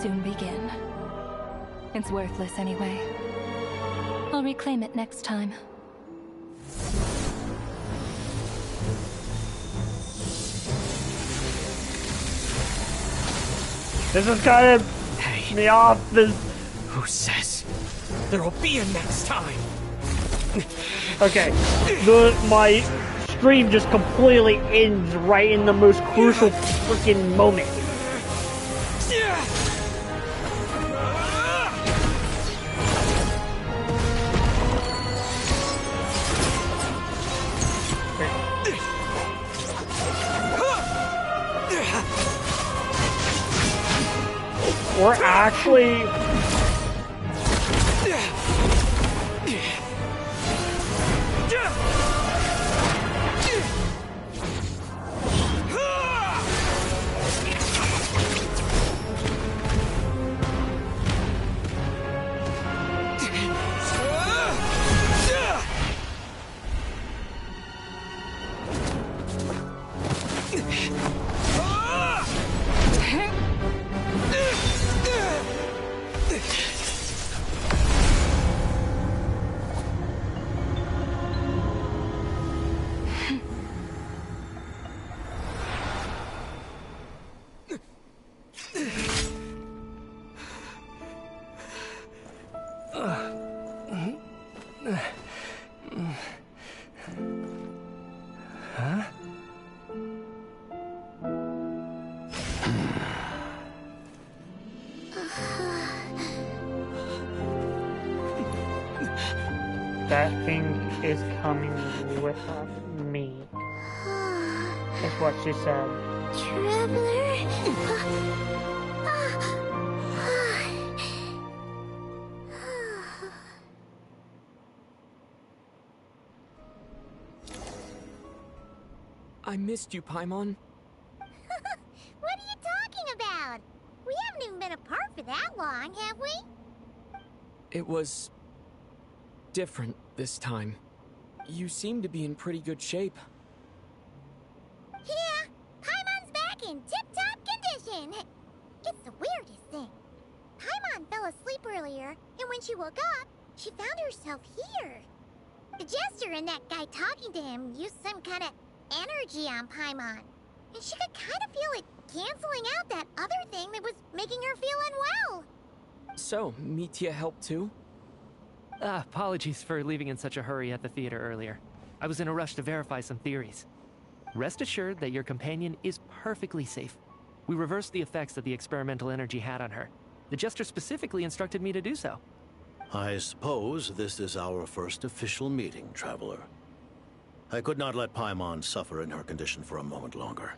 soon begin. It's worthless anyway. I'll reclaim it next time. This is kind of me off. Who says there'll be a next time? Okay, my stream just completely ends right in the most crucial freaking moment. We're actually... That thing is coming with me. That's what she said. Traveler? I missed you, Paimon. What are you talking about? We haven't even been apart for that long, have we? It was... different this time. You seem to be in pretty good shape. Yeah, Paimon's back in tip-top condition. It's the weirdest thing. Paimon fell asleep earlier, and when she woke up, she found herself here. The Jester and that guy talking to him used some kind of energy on Paimon, and she could kind of feel it canceling out that other thing that was making her feel unwell. So, Mitya helped too? Apologies for leaving in such a hurry at the theater earlier. I was in a rush to verify some theories. Rest assured that your companion is perfectly safe. We reversed the effects that the experimental energy had on her. The Jester specifically instructed me to do so. I suppose this is our first official meeting, Traveler. I could not let Paimon suffer in her condition for a moment longer.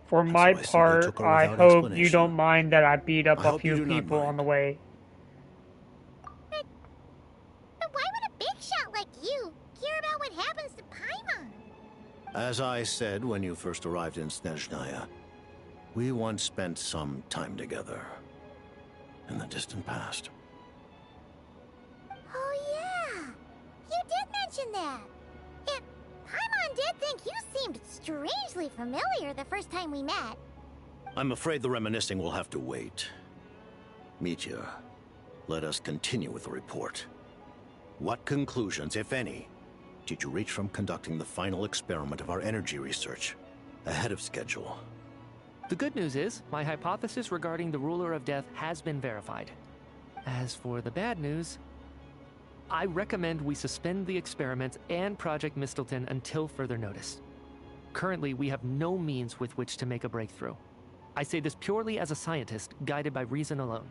For my part, I hope you don't mind that I beat up a few people on the way. But why would a big shot like you care about what happens to Paimon? As I said when you first arrived in Snezhnaya, we once spent some time together in the distant past. Oh yeah, you did mention that. And Paimon did think you seemed strangely familiar the first time we met. I'm afraid the reminiscing will have to wait. Mitya, let us continue with the report. What conclusions, if any, did you reach from conducting the final experiment of our energy research ahead of schedule? The good news is, my hypothesis regarding the Ruler of Death has been verified. As for the bad news, I recommend we suspend the experiments and Project Mistleton until further notice. Currently, we have no means with which to make a breakthrough. I say this purely as a scientist, guided by reason alone.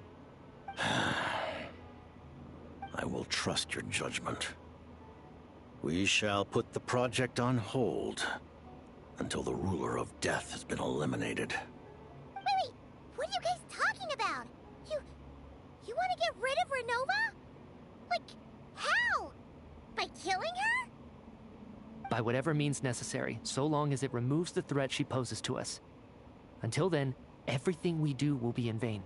I will trust your judgment. We shall put the project on hold until the Ruler of Death has been eliminated. Wait, what are you guys talking about? You want to get rid of Renova? Like, how? By killing her? By whatever means necessary, so long as it removes the threat she poses to us. Until then, everything we do will be in vain.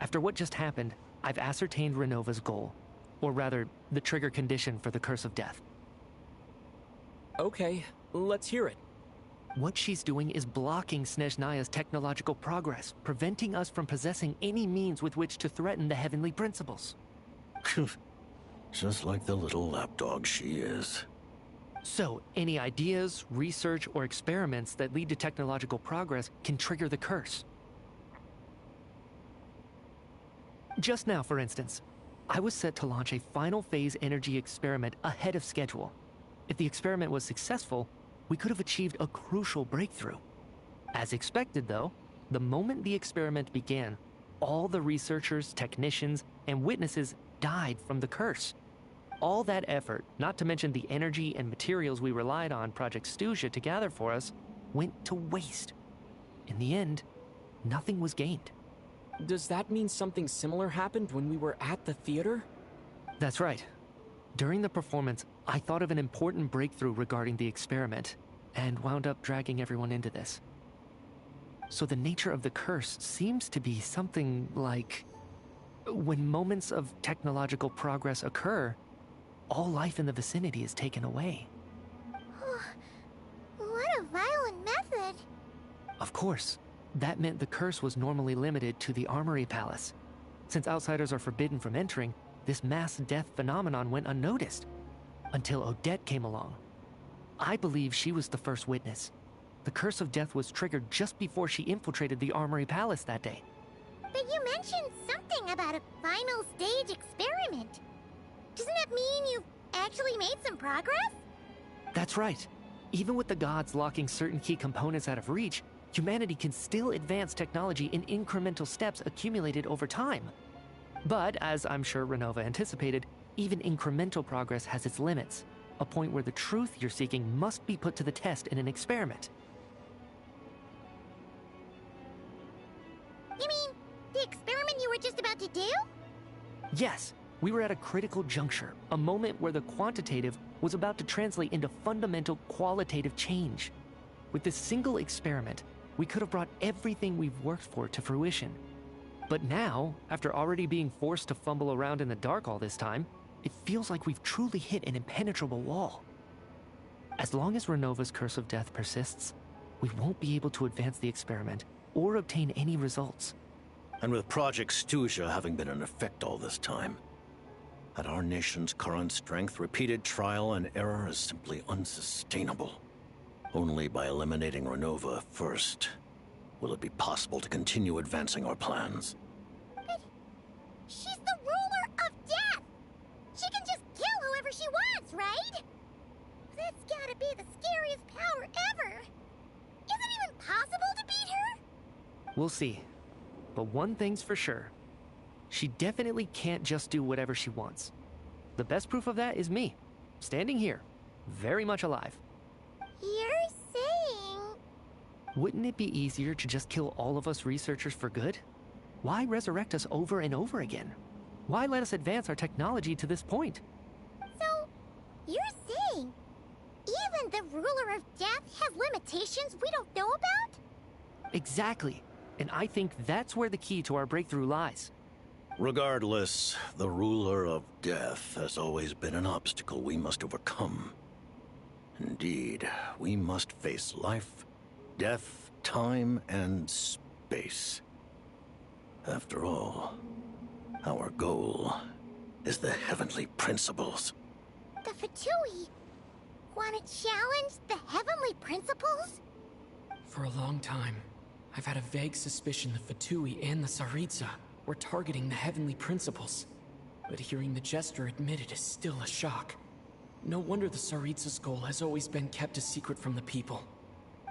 After what just happened, I've ascertained Renova's goal. Or rather, the trigger condition for the Curse of Death. Okay, let's hear it. What she's doing is blocking Snezhnaya's technological progress, preventing us from possessing any means with which to threaten the heavenly principles. Just like the little lapdog she is. So, any ideas, research, or experiments that lead to technological progress can trigger the curse. Just now, for instance, I was set to launch a final phase energy experiment ahead of schedule. If the experiment was successful, we could have achieved a crucial breakthrough. As expected, though, the moment the experiment began, all the researchers, technicians, and witnesses died from the curse. All that effort, not to mention the energy and materials we relied on Project Snezhnaya to gather for us, went to waste. In the end, nothing was gained. Does that mean something similar happened when we were at the theater? That's right. During the performance, I thought of an important breakthrough regarding the experiment, and wound up dragging everyone into this. So the nature of the curse seems to be something like... when moments of technological progress occur, all life in the vicinity is taken away. What a violent method. Of course, that meant the curse was normally limited to the Armory Palace. Since outsiders are forbidden from entering, this mass death phenomenon went unnoticed. Until Odette came along. I believe she was the first witness. The curse of death was triggered just before she infiltrated the Armory Palace that day. But you mentioned something about a final stage experiment. Doesn't that mean you've actually made some progress? That's right. Even with the gods locking certain key components out of reach, humanity can still advance technology in incremental steps accumulated over time. But, as I'm sure Renova anticipated, even incremental progress has its limits, a point where the truth you're seeking must be put to the test in an experiment. You mean the experiment you were just about to do? Yes, we were at a critical juncture, a moment where the quantitative was about to translate into fundamental qualitative change. With this single experiment, we could have brought everything we've worked for to fruition. But now, after already being forced to fumble around in the dark all this time, it feels like we've truly hit an impenetrable wall. As long as Renova's curse of death persists, we won't be able to advance the experiment or obtain any results. And with Project Snezhnaya having been in effect all this time, at our nation's current strength, repeated trial and error is simply unsustainable. Only by eliminating Renova first will it be possible to continue advancing our plans. But she's the ruler of death! She can just kill whoever she wants, right? That's gotta be the scariest power ever! Is it even possible to beat her? We'll see. But one thing's for sure. She definitely can't just do whatever she wants. The best proof of that is me, standing here, very much alive. You're saying... Wouldn't it be easier to just kill all of us researchers for good? Why resurrect us over and over again? Why let us advance our technology to this point? So, you're saying even the ruler of death has limitations we don't know about? Exactly. And I think that's where the key to our breakthrough lies. Regardless, the ruler of death has always been an obstacle we must overcome. Indeed, we must face life, death, time, and space. After all, our goal is the heavenly principles. The Fatui want to challenge the heavenly principles? For a long time, I've had a vague suspicion the Fatui and the Tsaritsa were targeting the heavenly principles. But hearing the Jester admit it is still a shock. No wonder the Tsaritsa's goal has always been kept a secret from the people.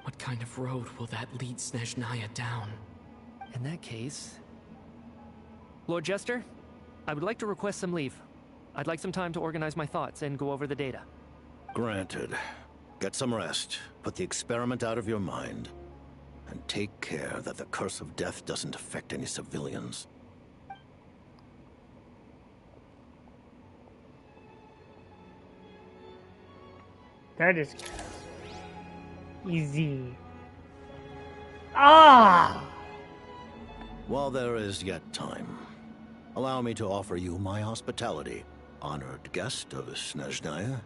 What kind of road will that lead Snezhnaya down? In that case... Lord Jester, I would like to request some leave. I'd like some time to organize my thoughts and go over the data. Granted. Get some rest, put the experiment out of your mind, and take care that the curse of death doesn't affect any civilians. That is easy. Ah! While there is yet time, allow me to offer you my hospitality, honored guest of Snezhnaya.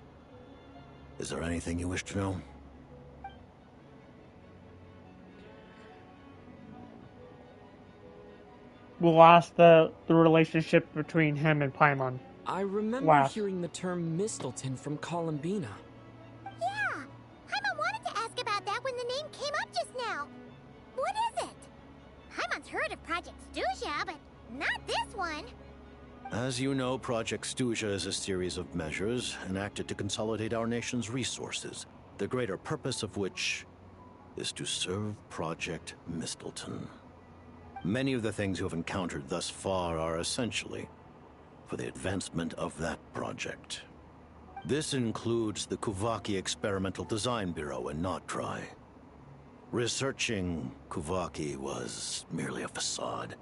Is there anything you wish to know? will last the relationship between him and Paimon. I remember Last. hearing the term Mistelton from Columbina. Yeah, Paimon wanted to ask about that when the name came up just now. What is it? Paimon's heard of Project Snezhnaya, but not this one. As you know, Project Snezhnaya is a series of measures enacted to consolidate our nation's resources, the greater purpose of which is to serve Project Mistelton. Many of the things you have encountered thus far are essentially for the advancement of that project. This includes the Kuvaki Experimental Design Bureau in Nocturne. Researching Kuvaki was merely a facade.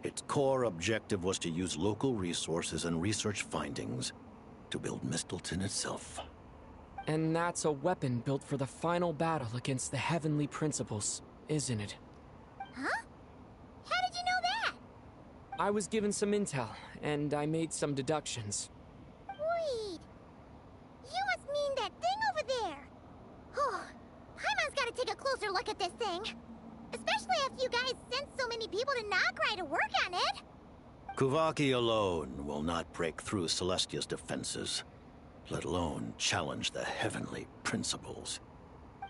Its core objective was to use local resources and research findings to build Mistelton itself. And that's a weapon built for the final battle against the Heavenly Principles, isn't it? Huh? How did you know that? I was given some intel, and I made some deductions. Wait. You must mean that thing over there. Oh, Paimon's gotta take a closer look at this thing. Especially after you guys sent so many people to Nocturne to work on it. Kuvaki alone will not break through Celestia's defenses, let alone challenge the Heavenly Principles.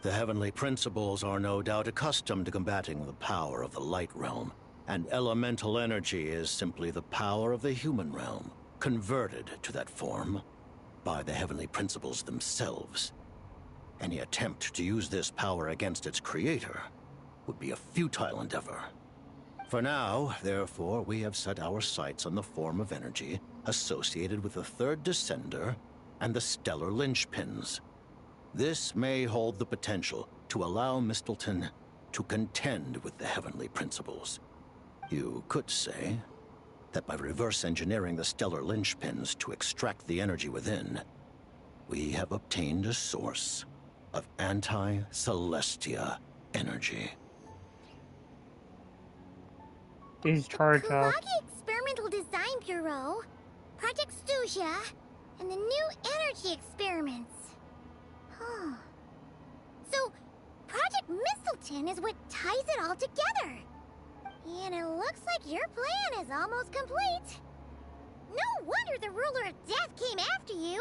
The Heavenly Principles are no doubt accustomed to combating the power of the Light Realm, and elemental energy is simply the power of the human realm, converted to that form by the Heavenly Principles themselves. Any attempt to use this power against its creator would be a futile endeavor. For now, therefore, we have set our sights on the form of energy associated with the Third Descender and the stellar linchpins. This may hold the potential to allow Mistelton to contend with the Heavenly Principles. You could say that by reverse engineering the stellar linchpins to extract the energy within, we have obtained a source of anti-Celestia energy. He's charged of. Kuvaki Experimental Design Bureau, Project Snezhnaya, and the new energy experiments. Huh. So, Project Mistelton is what ties it all together. And it looks like your plan is almost complete. No wonder the Ruler of Death came after you.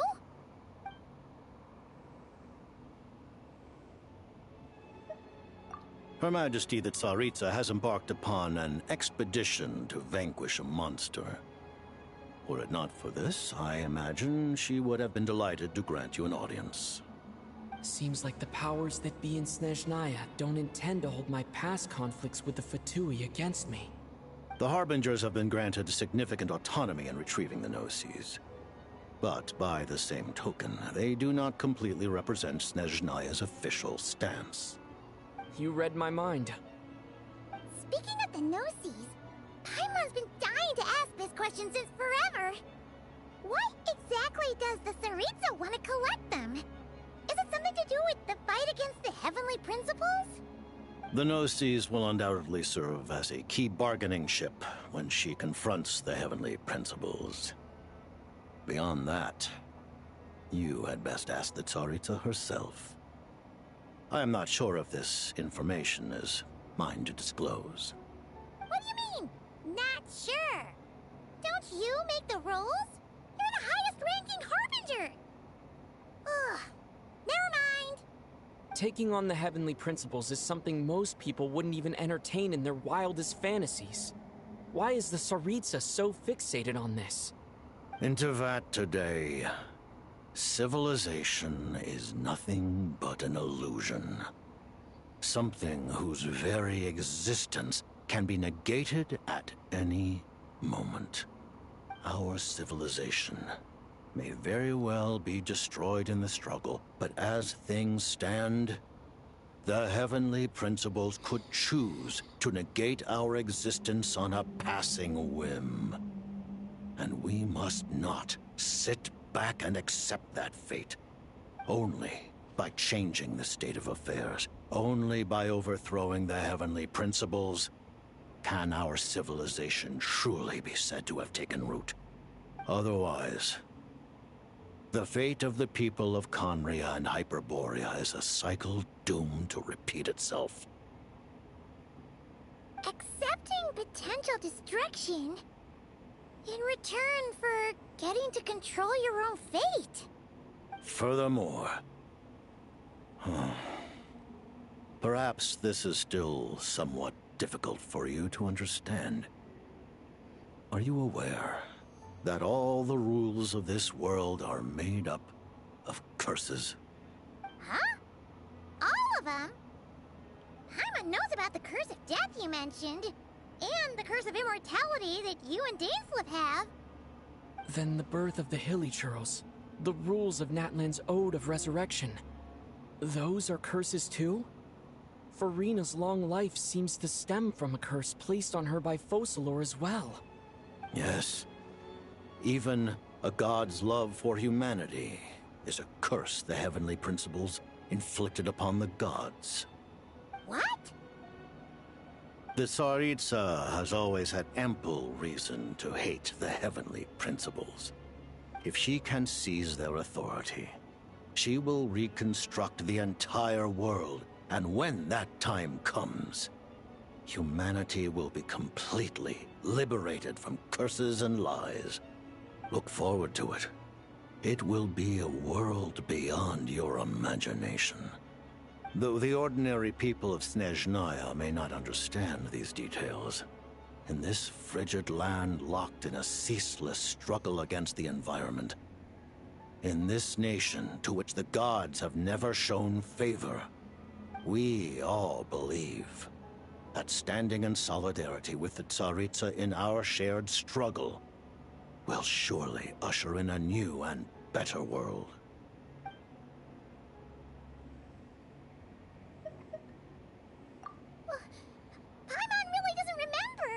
Her Majesty the Tsaritsa has embarked upon an expedition to vanquish a monster. Were it not for this, I imagine she would have been delighted to grant you an audience. Seems like the powers that be in Snezhnaya don't intend to hold my past conflicts with the Fatui against me. The Harbingers have been granted significant autonomy in retrieving the Gnosis. But by the same token, they do not completely represent Snezhnaya's official stance. You read my mind. Speaking of the Gnosis, Paimon's been dying to ask this question since forever. What exactly does the Tsaritsa want to collect them? Is it something to do with the fight against the Heavenly Principles? The Gnosis will undoubtedly serve as a key bargaining chip when she confronts the Heavenly Principles. Beyond that, you had best ask the Tsaritsa herself. I am not sure if this information is mine to disclose. What do you mean, not sure? Don't you make the rules? You're the highest-ranking Harbinger! Ugh, never mind. Taking on the Heavenly Principles is something most people wouldn't even entertain in their wildest fantasies. Why is the Tsaritsa so fixated on this? In Tevat today, civilization is nothing but an illusion. Something whose very existence can be negated at any moment. Our civilization may very well be destroyed in the struggle, but as things stand, the Heavenly Principles could choose to negate our existence on a passing whim. And we must not sit back and accept that fate. Only by changing the state of affairs, only by overthrowing the Heavenly Principles, can our civilization truly be said to have taken root. Otherwise, the fate of the people of Conria and Hyperborea is a cycle doomed to repeat itself. Accept accepting potential destruction in return for getting to control your own fate. Furthermore, perhaps this is still somewhat difficult for you to understand. Are you aware that all the rules of this world are made up of curses? Huh? All of them? Paimon knows about the curse of death you mentioned, and the curse of immortality that you and Dainsleif have. Then the birth of the Hilichurls, the rules of Natlan's Ode of Resurrection, those are curses too? Farina's long life seems to stem from a curse placed on her by Focalor as well. Yes. Even a god's love for humanity is a curse the heavenly principles inflicted upon the gods. What? The Tsaritsa has always had ample reason to hate the heavenly principles. If she can seize their authority, she will reconstruct the entire world, and when that time comes, humanity will be completely liberated from curses and lies. Look forward to it. It will be a world beyond your imagination. Though the ordinary people of Snezhnaya may not understand these details, in this frigid land locked in a ceaseless struggle against the environment, in this nation to which the gods have never shown favor, we all believe that standing in solidarity with the Tsaritsa in our shared struggle will surely usher in a new and better world. Paimon really doesn't remember.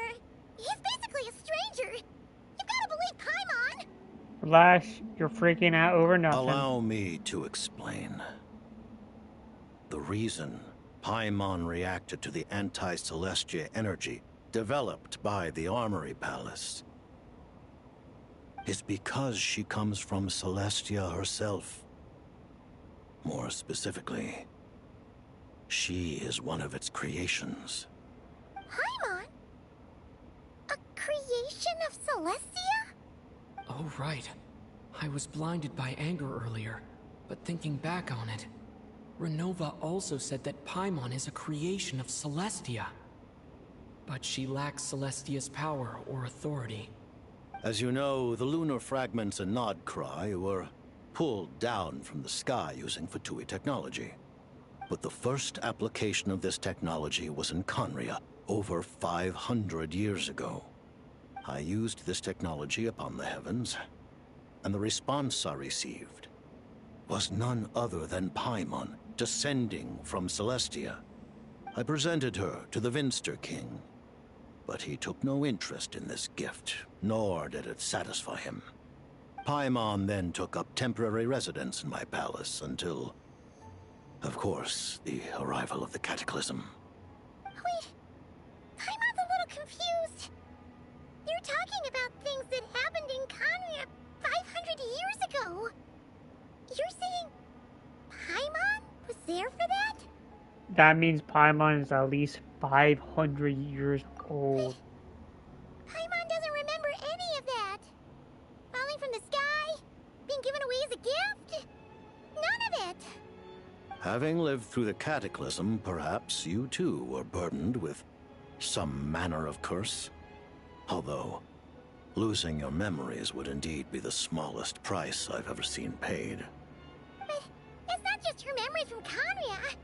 He's basically a stranger. You gotta believe Paimon. Relax, you're freaking out over nothing. Allow me to explain. The reason Paimon reacted to the anti-Celestia energy developed by the Armory Palace is because she comes from Celestia herself. More specifically, she is one of its creations. Paimon? A creation of Celestia? Oh, right. I was blinded by anger earlier, but thinking back on it, Renova also said that Paimon is a creation of Celestia. But she lacks Celestia's power or authority. As you know, the lunar fragments in Nocturne were pulled down from the sky using Fatui technology. But the first application of this technology was in Khaenri'ah over 500 years ago. I used this technology upon the heavens, and the response I received was none other than Paimon descending from Celestia. I presented her to the Vinster King, but he took no interest in this gift, nor did it satisfy him. Paimon then took up temporary residence in my palace until, of course, the arrival of the Cataclysm. Wait, Paimon's a little confused. You're talking about things that happened in Khaenri'ah 500 years ago. You're saying Paimon was there for that? That means Paimon is at least 500 years old. Paimon doesn't remember any of that. Falling from the sky? Being given away as a gift? None of it. Having lived through the Cataclysm, perhaps you too were burdened with some manner of curse. Although, losing your memories would indeed be the smallest price I've ever seen paid. But it's not just her memories from Khaenri'ah.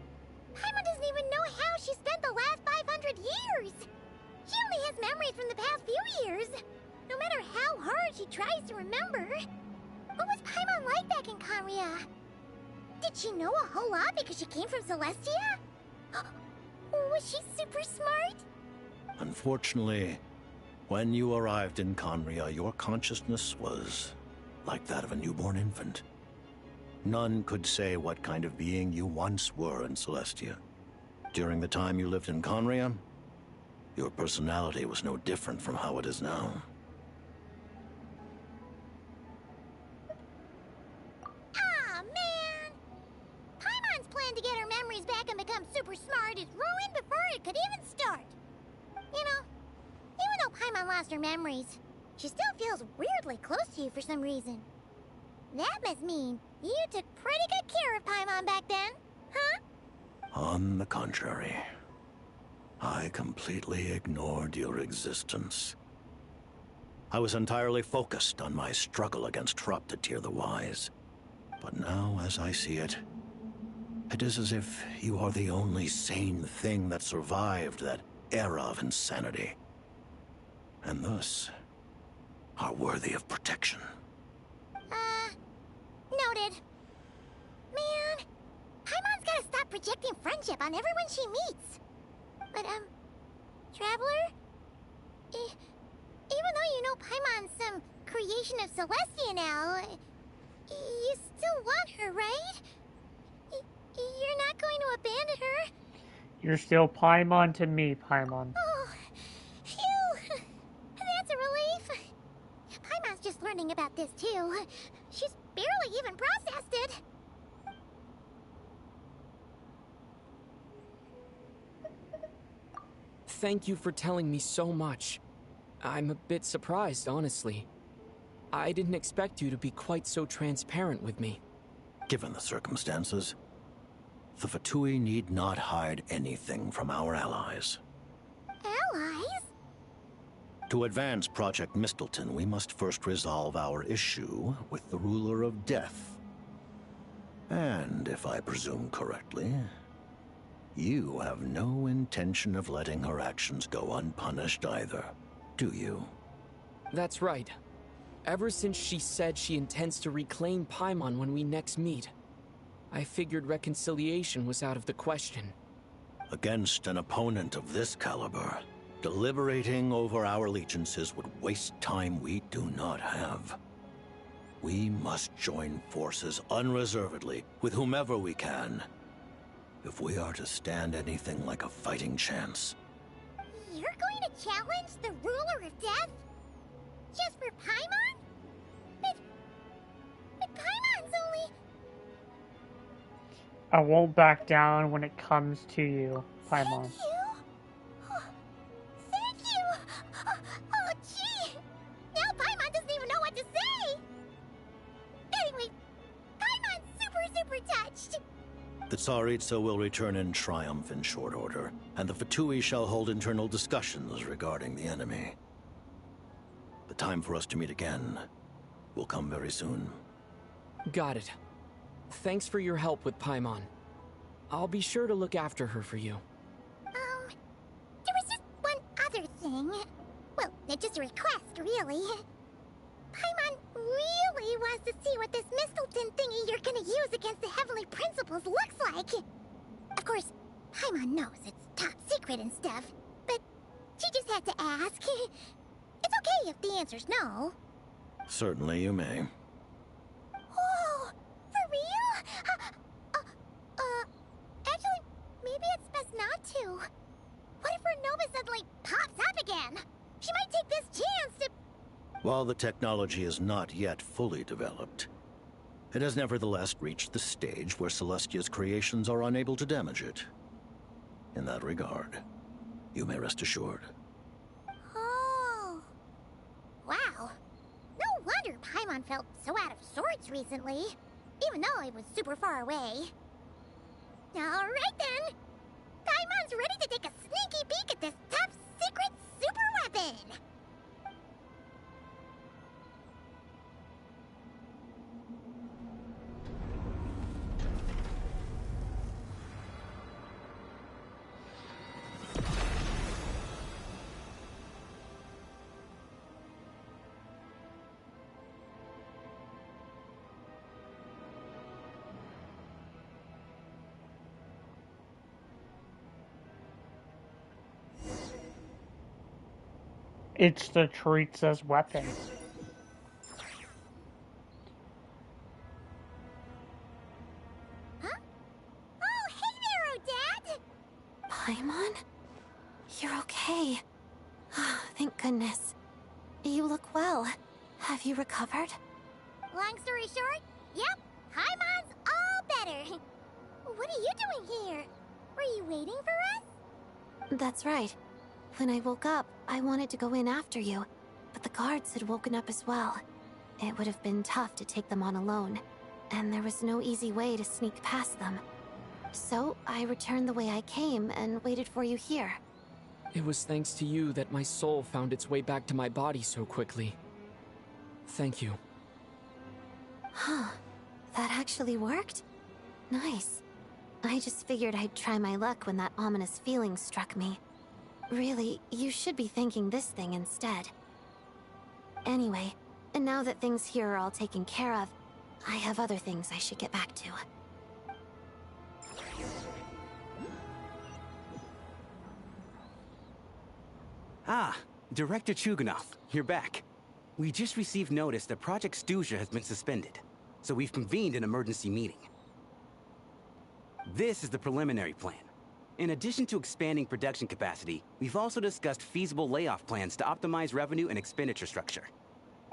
Paimon doesn't even know how she spent the last 500 years. She only has memories from the past few years. No matter how hard she tries to remember. What was Paimon like back in Khaenri'ah? Did she know a whole lot because she came from Celestia? Was she super smart? Unfortunately, when you arrived in Khaenri'ah, your consciousness was like that of a newborn infant. None could say what kind of being you once were in Celestia. During the time you lived in Khaenri'ah, your personality was no different from how it is now. Aw, man! Paimon's plan to get her memories back and become super smart is ruined before it could even start. You know, Paimon lost her memories, she still feels weirdly close to you for some reason. That must mean you took pretty good care of Paimon back then, huh? On the contrary, I completely ignored your existence. I was entirely focused on my struggle against Troptatyr the Wise. But now, as I see it, it is as if you are the only sane thing that survived that era of insanity. And thus, are worthy of protection. Noted. Man, Paimon's gotta stop projecting friendship on everyone she meets. But, Traveler? Even though you know Paimon's some creation of Celestia now, you still want her, right? You're not going to abandon her? You're still Paimon to me, Paimon. Oh, phew! That's a relief. Paimon's just learning about this, too. She's barely even processed it. Thank you for telling me so much. I'm a bit surprised, honestly. I didn't expect you to be quite so transparent with me. Given the circumstances, the Fatui need not hide anything from our allies. Allies? To advance Project Mistleton, we must first resolve our issue with the Ruler of Death. And, if I presume correctly, you have no intention of letting her actions go unpunished either, do you? That's right. Ever since she said she intends to reclaim Paimon when we next meet, I figured reconciliation was out of the question. Against an opponent of this caliber, deliberating over our allegiances would waste time we do not have. We must join forces unreservedly with whomever we can, if we are to stand anything like a fighting chance. You're going to challenge the Ruler of Death? Just for Paimon? But Paimon's only... I won't back down when it comes to you, Paimon. Thank you? Oh, thank you! Oh, gee! Now Paimon doesn't even know what to say! Anyway, Paimon's super touched! The Tsaritsa will return in triumph in short order, and the Fatui shall hold internal discussions regarding the enemy. The time for us to meet again will come very soon. Got it. Thanks for your help with Paimon. I'll be sure to look after her for you. There was just one other thing. Well, just a request, really. Paimon really wants to see what this Mistleton thingy you're gonna use against the Heavenly Principles looks like. Of course, Paimon knows it's top secret and stuff, but she just had to ask. It's okay if the answer's no. Certainly you may. Oh, for real? Actually, maybe it's best not to. What if her Nova suddenly pops up again? She might take this chance to... While the technology is not yet fully developed, it has nevertheless reached the stage where Celestia's creations are unable to damage it. In that regard, you may rest assured. Oh. Wow. No wonder Paimon felt so out of sorts recently, even though it was super far away. Alright then! Paimon's ready to take a sneaky peek at this top secret super weapon! It's the Tsaritsa's weapon. Huh? Oh, hey there, Odette! Paimon? You're okay. Thank goodness. You look well. Have you recovered? Long story short, yep, Paimon's all better. What are you doing here? Were you waiting for us? That's right. When I woke up, I wanted to go in after you, but the guards had woken up as well. It would have been tough to take them on alone, and there was no easy way to sneak past them. So I returned the way I came and waited for you here. It was thanks to you that my soul found its way back to my body so quickly. Thank you. Huh. That actually worked? Nice. I just figured I'd try my luck when that ominous feeling struck me. Really, you should be thanking this thing instead. Anyway, and now that things here are all taken care of, I have other things I should get back to. Ah, Director Chuganov, you're back. We just received notice that Project Snezhnaya has been suspended, so we've convened an emergency meeting. This is the preliminary plan. In addition to expanding production capacity, we've also discussed feasible layoff plans to optimize revenue and expenditure structure.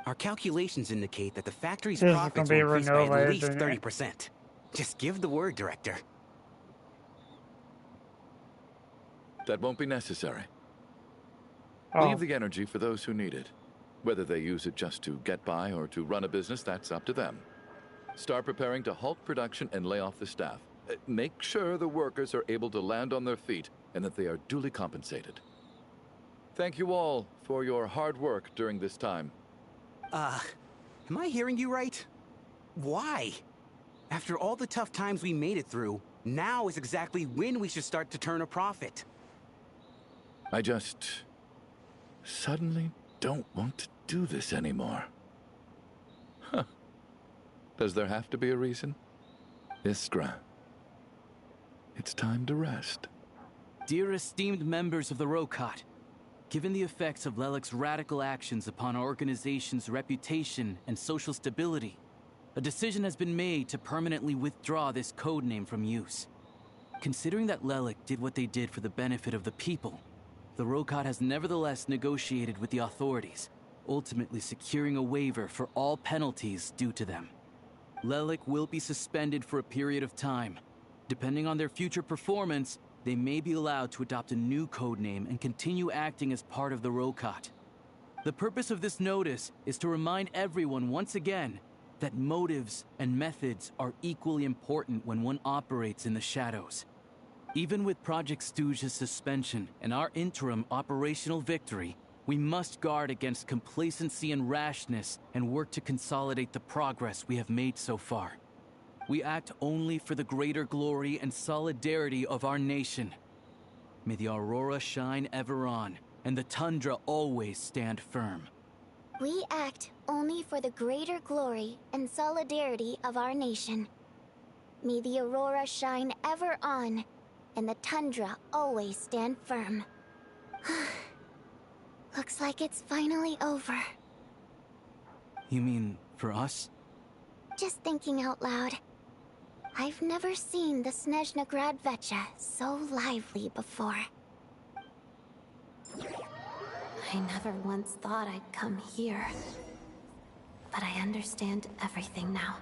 Our calculations indicate that the factory's This is profits gonna will be increase by at Renova, least isn't it? 30%. Just give the word, Director. That won't be necessary. Oh. Leave the energy for those who need it. Whether they use it just to get by or to run a business, that's up to them. Start preparing to halt production and lay off the staff. Make sure the workers are able to land on their feet and that they are duly compensated. Thank you all for your hard work during this time. Am I hearing you right? Why? After all the tough times we made it through, now is exactly when we should start to turn a profit. I just suddenly don't want to do this anymore. Huh. Does there have to be a reason? Iskra, it's time to rest. Dear esteemed members of the Rokot, given the effects of Lelik's radical actions upon our organization's reputation and social stability, a decision has been made to permanently withdraw this codename from use. Considering that Lelik did what they did for the benefit of the people, the Rokot has nevertheless negotiated with the authorities, ultimately securing a waiver for all penalties due to them. Lelik will be suspended for a period of time. Depending on their future performance, they may be allowed to adopt a new codename and continue acting as part of the Rokot. The purpose of this notice is to remind everyone once again that motives and methods are equally important when one operates in the shadows. Even with Project Snezhnaya's suspension and our interim operational victory, we must guard against complacency and rashness and work to consolidate the progress we have made so far. We act only for the greater glory and solidarity of our nation. May the aurora shine ever on, and the tundra always stand firm. We act only for the greater glory and solidarity of our nation. May the aurora shine ever on, and the tundra always stand firm. Looks like it's finally over. You mean for us? Just thinking out loud. I've never seen the Snezhnaya Gradvecha so lively before. I never once thought I'd come here. But I understand everything now,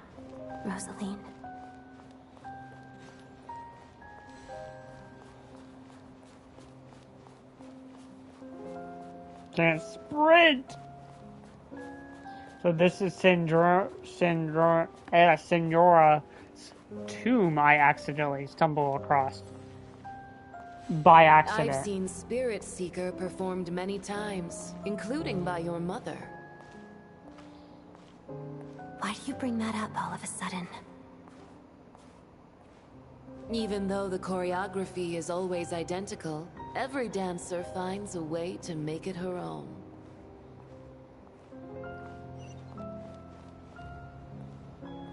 Rosaline. Can't sprint! So this is Senora's tomb I accidentally stumbled across. By accident. I've seen Spirit Seeker performed many times, including by your mother. Why do you bring that up all of a sudden? Even though the choreography is always identical, every dancer finds a way to make it her own.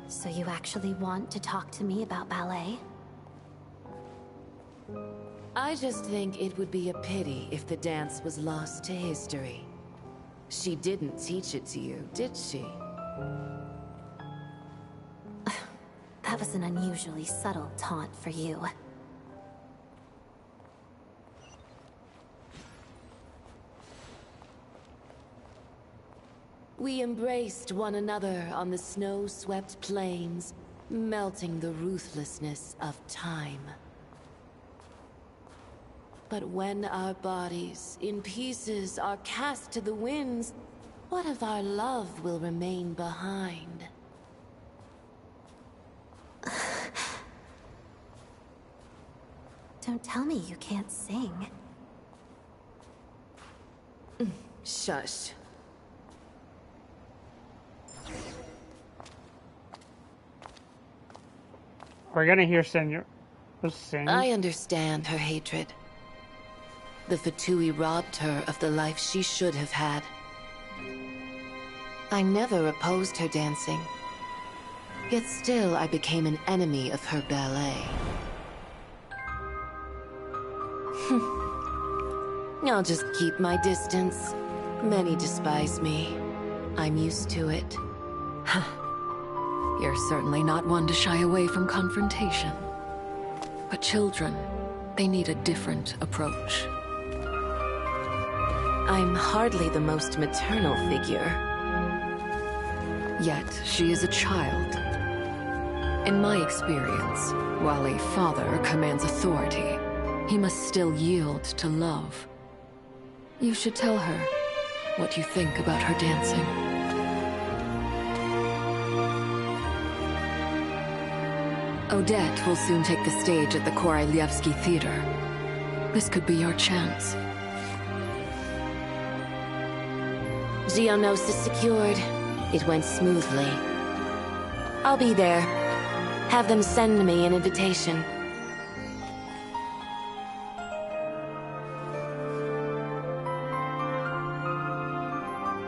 So you actually want to talk to me about ballet? I just think it would be a pity if the dance was lost to history. She didn't teach it to you, did she? That was an unusually subtle taunt for you. We embraced one another on the snow-swept plains, melting the ruthlessness of time. But when our bodies, in pieces, are cast to the winds, what of our love will remain behind? Don't tell me you can't sing. Shush. We're gonna hear Senor sing. I understand her hatred. The Fatui robbed her of the life she should have had. I never opposed her dancing. Yet still I became an enemy of her ballet. I'll just keep my distance. Many despise me. I'm used to it. You're certainly not one to shy away from confrontation. But children, they need a different approach. I'm hardly the most maternal figure. Yet, she is a child. In my experience, while a father commands authority, he must still yield to love. You should tell her what you think about her dancing. Odette will soon take the stage at the Koralyevsky Theater. This could be your chance. Geonosis secured. It went smoothly. I'll be there. Have them send me an invitation.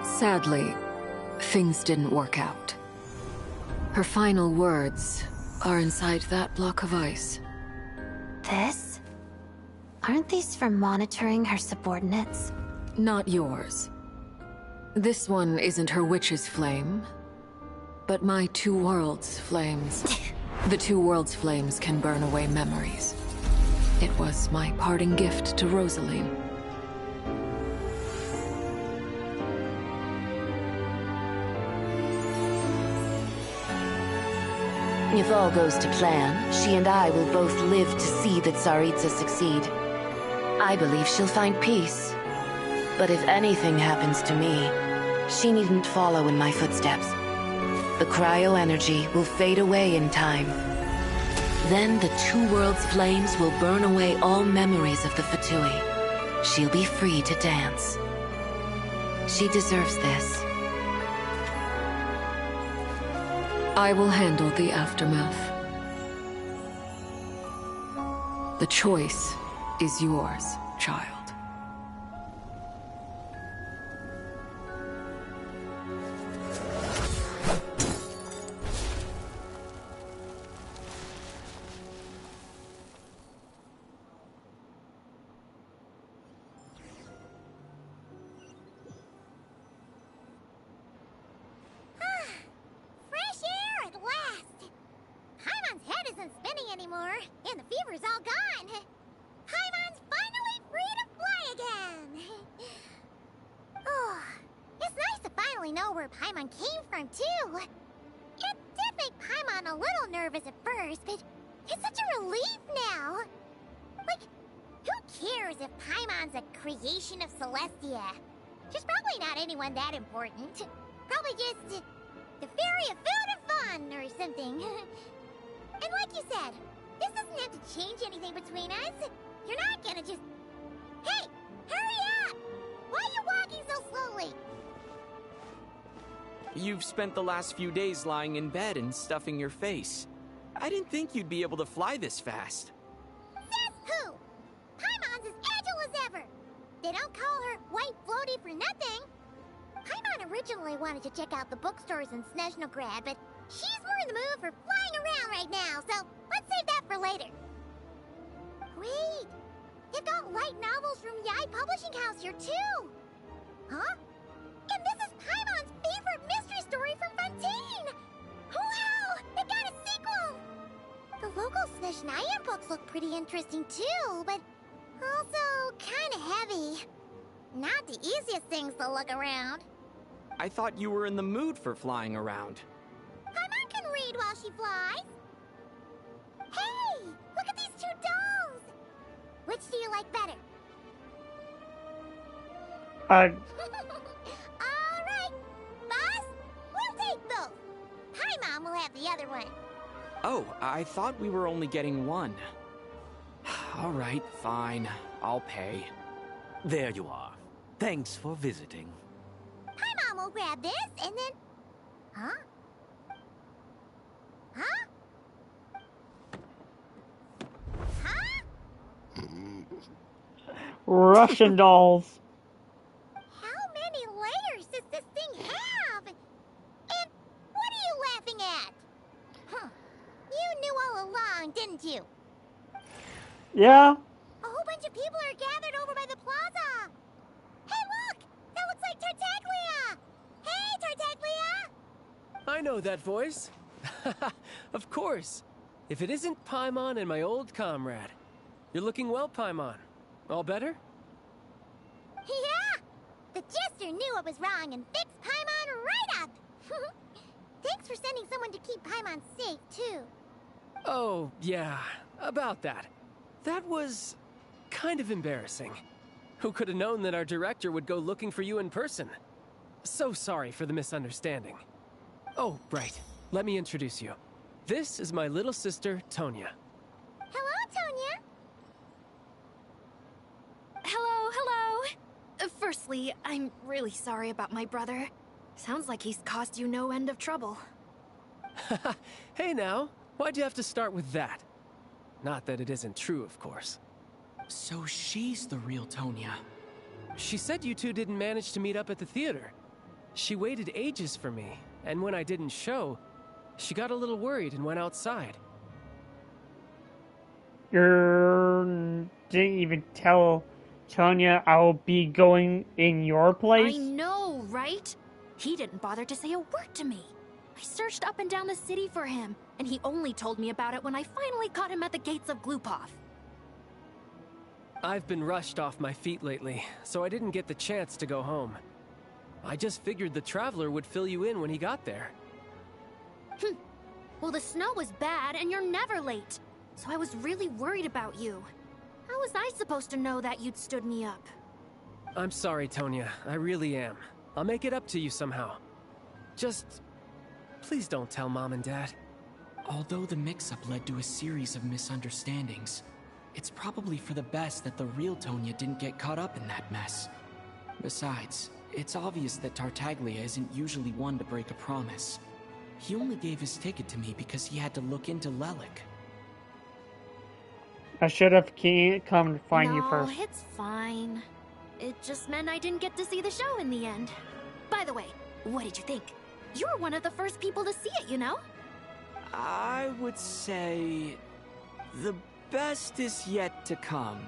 Sadly, things didn't work out. Her final words are inside that block of ice. This? Aren't these for monitoring her subordinates? Not yours. This one isn't her witch's flame, but my two worlds' flames. The two worlds' flames can burn away memories. It was my parting gift to Rosaline. If all goes to plan, she and I will both live to see the Tsaritsa succeed. I believe she'll find peace. But if anything happens to me, she needn't follow in my footsteps. The cryo-energy will fade away in time. Then the two worlds' flames will burn away all memories of the Fatui. She'll be free to dance. She deserves this. I will handle the aftermath. The choice is yours, child. Probably just the fairy of food and fun or something. And like you said, this doesn't have to change anything between us. You're not gonna just... Hey, hurry up! Why are you walking so slowly? You've spent the last few days lying in bed and stuffing your face. I didn't think you'd be able to fly this fast. Says who? Paimon's as agile as ever. They don't call her White Floaty for nothing. Paimon originally wanted to check out the bookstores in Snezhnaya, but she's more in the mood for flying around right now, so let's save that for later. Wait, they've got light novels from Yai Publishing House here too. Huh? And this is Paimon's favorite mystery story from Fontaine! Wow! They got a sequel! The local Snezhnaya books look pretty interesting too, but also kinda heavy. Not the easiest things to look around. I thought you were in the mood for flying around. Paimon can read while she flies. Hey! Look at these two dolls! Which do you like better? Alright, boss, we'll take both. Paimon will have the other one. Oh, I thought we were only getting one. All right, fine. I'll pay. There you are. Thanks for visiting. Paimon will grab this and then... Huh? Huh? Huh? Russian dolls. How many layers does this thing have? And what are you laughing at? Huh. You knew all along, didn't you? Yeah. A whole bunch of people are gathered over by the plaza. Hey, look! That looks like Tartaglia! Hey, Tartaglia! I know that voice. Of course. If it isn't Paimon and my old comrade. You're looking well, Paimon. All better? Yeah! The Jester knew I was wrong and fixed Paimon right up! Thanks for sending someone to keep Paimon safe, too. Oh, yeah. About that. That was... kind of embarrassing. Who could have known that our director would go looking for you in person? So sorry for the misunderstanding. Oh, right. Let me introduce you. This is my little sister, Tonya. Hello, Tonya. Hello. Firstly, I'm really sorry about my brother. Sounds like he's caused you no end of trouble. Hey now, why'd you have to start with that? Not that it isn't true, of course. So she's the real Tonya. She said you two didn't manage to meet up at the theater. She waited ages for me, and when I didn't show, she got a little worried and went outside. You didn't even tell Tonya I'll be going in your place? I know, right? He didn't bother to say a word to me. I searched up and down the city for him, and he only told me about it when I finally caught him at the gates of Glupov. I've been rushed off my feet lately, so I didn't get the chance to go home. I just figured the Traveler would fill you in when he got there. Well, the snow was bad, and you're never late. So I was really worried about you. How was I supposed to know that you'd stood me up? I'm sorry, Tonya. I really am. I'll make it up to you somehow. Just... please don't tell Mom and Dad. Although the mix-up led to a series of misunderstandings, it's probably for the best that the real Tonya didn't get caught up in that mess. Besides, it's obvious that Tartaglia isn't usually one to break a promise. He only gave his ticket to me because he had to look into Lelik. I should have come to find you first. No, it's fine. It just meant I didn't get to see the show in the end. By the way, what did you think? You were one of the first people to see it, you know? I would say... the best is yet to come.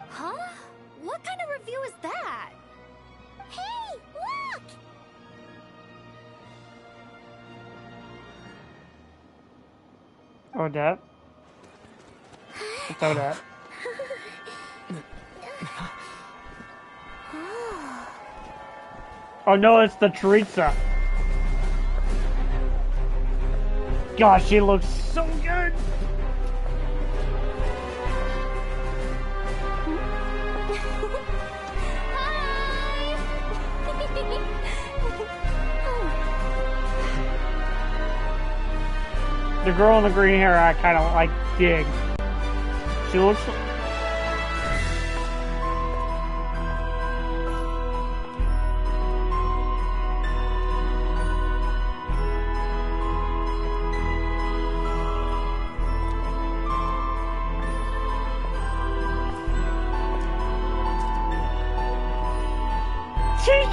Huh? What kind of review is that? Hey, look! Odette? It's Odette. Oh no, it's the Teresa. Gosh, she looks so good. The girl in the green hair, I kind of like dig. She looks.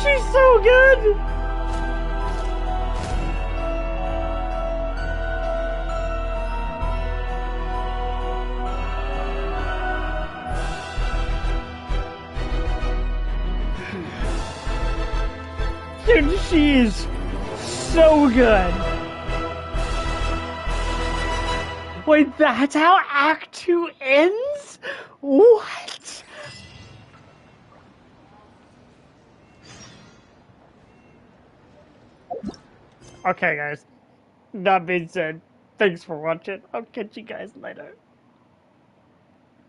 She's so good. Dude, she is so good. Wait, that's how Act 2 ends? What? Okay, guys. That being said, thanks for watching. I'll catch you guys later.